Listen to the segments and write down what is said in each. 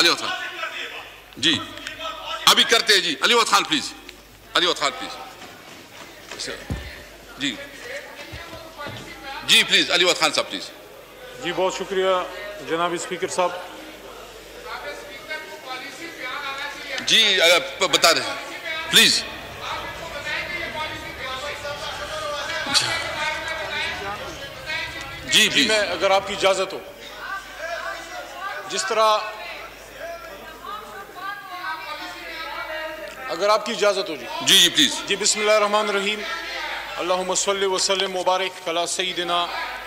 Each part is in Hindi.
अली खान जी, अभी करते हैं जी। अली खान प्लीज, अली खान प्लीज जी, जी प्लीज, अली खान साहब प्लीज। जी बहुत शुक्रिया जनाब स्पीकर साहब। जी बता रहे हैं प्लीज। जी जी मैं, अगर आपकी इजाजत हो, जिस तरह, अगर आपकी इजाजत हो जी। जी जी प्लीज। जी बिस्मिल्लाहिर्रहमानिर्रहीम, अल्लाहुम्मा सल्लि व सल्लिम मुबारक अला सय्यिदिना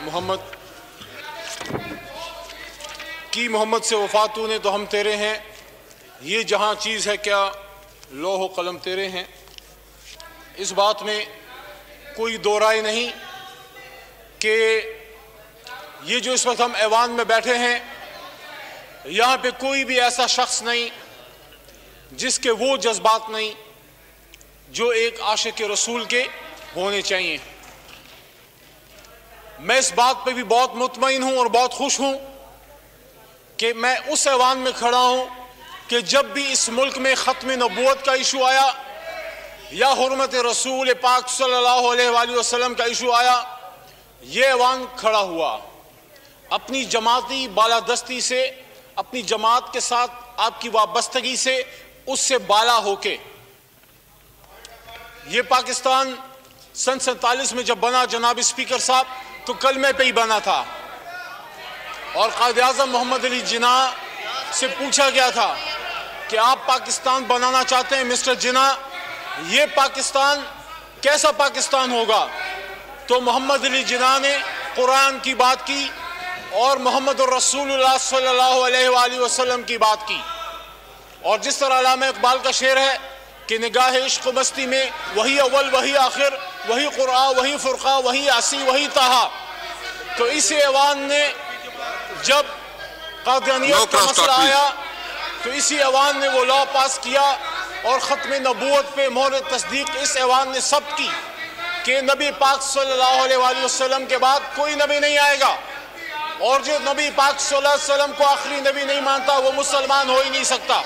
मोहम्मद की मोहम्मद से वफात तूने तो हम तेरे हैं, ये जहां चीज़ है क्या लौह कलम तेरे हैं। इस बात में कोई दो राय नहीं कि ये जो इस वक्त हम ऐवान में बैठे हैं, यहाँ पे कोई भी ऐसा शख्स नहीं जिसके वो जज्बात नहीं जो एक आशिक रसूल के होने चाहिए। मैं इस बात पे भी बहुत मुतमईन हूँ और बहुत खुश हूँ कि मैं उस ऐवान में खड़ा हूँ कि जब भी इस मुल्क में ख़त्म नबूवत का इशू आया या हुर्मत रसूल पाक सल्लल्लाहु अलैहि वसल्लम का इशू आया, ये ऐवान खड़ा हुआ अपनी जमाती बालादस्ती से, अपनी जमात के साथ आपकी वाबस्तगी से, उससे बाला होके। ये पाकिस्तान सन 47 में जब बना जनाब स्पीकर साहब, तो कलमे पे ही बना था और कायद आज़म मोहम्मद अली जिन्ना से पूछा गया था कि आप पाकिस्तान बनाना चाहते हैं मिस्टर जिन्ना, ये पाकिस्तान कैसा पाकिस्तान होगा? तो मोहम्मद अली जिन्ना ने कुरान की बात की और मोहम्मद रसूलुल्लाह सल्लल्लाहु अलैहि वसल्लम की बात की। और जिस तरह अल्लामा इकबाल का शेर है कि निगाह इश्क मस्ती में वही अव्वल वही आखिर, वही कुरान वही फुरका वही आसी वही ताहा। तो इस ऐवान ने जब कादियानियत का मसला आया तो इसी ऐवान ने वो लॉ पास किया और ख़त्म नबूवत पे मोहर तस्दीक इस ऐवान ने सब की कि नबी पाक सल्लल्लाहु अलैहि वसल्लम के बाद कोई नबी नहीं आएगा, और जो नबी पाक सल्लल्लाहु अलैहि वसल्लम को आखिरी नबी नहीं मानता वो मुसलमान हो ही नहीं सकता।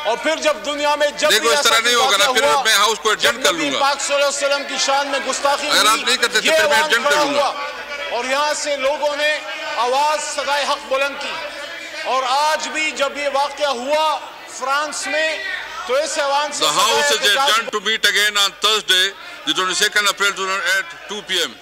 और फिर जब दुनिया में जब भी ऐसा नहीं होगा ना, फिर मैं हाउस को एडजस्ट कर लूंगा। पाक सल्लल्लाहु अलैहि वसल्लम की शान में गुस्ताखी अगर आप नहीं करते तो फिर मैं एडजस्ट कर लूंगा। और यहाँ से लोगों ने आवाज सदाए हक बुलंद की। और आज भी जब ये वाकया हुआ फ्रांस में, तो इस ऐवान से The House is adjourned to meet again on Thursday, the 22nd April at 2 PM.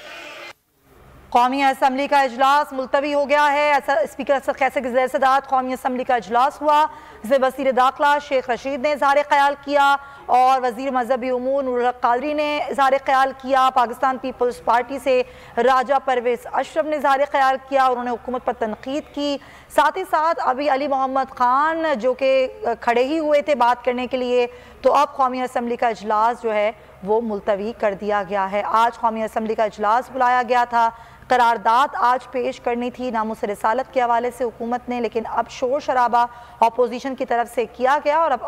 कौमी असम्बली का इजलास मुलतवी हो गया है। स्पीकर कैसे की ज़ेर सदारत कौमी असम्बली का इजलास हुआ, जिसे वज़ीर दाखिला शेख रशीद ने इज़हार ख्याल किया और वज़ीर मजहबी उमूर नूरुल हक क़ादरी ने इज़हार ख्याल किया। पाकिस्तान पीपल्स पार्टी से राजा परवेज़ अशरफ ने इज़हार ख्याल किया और उन्होंने हुकूमत पर तनकीद की। साथ ही साथ अभी अली मोहम्मद ख़ान जो कि खड़े ही हुए थे बात करने के लिए, तो अब कौमी असम्बली का इजलास जो है वो मुलतवी कर दिया गया है। आज कौमी असम्बली का इजलास बुलाया गया था, करारदाद आज पेश करनी थी नामूस रिसालत के हवाले से हुकूमत ने, लेकिन अब शोर शराबा अपोजिशन की तरफ से किया गया और अब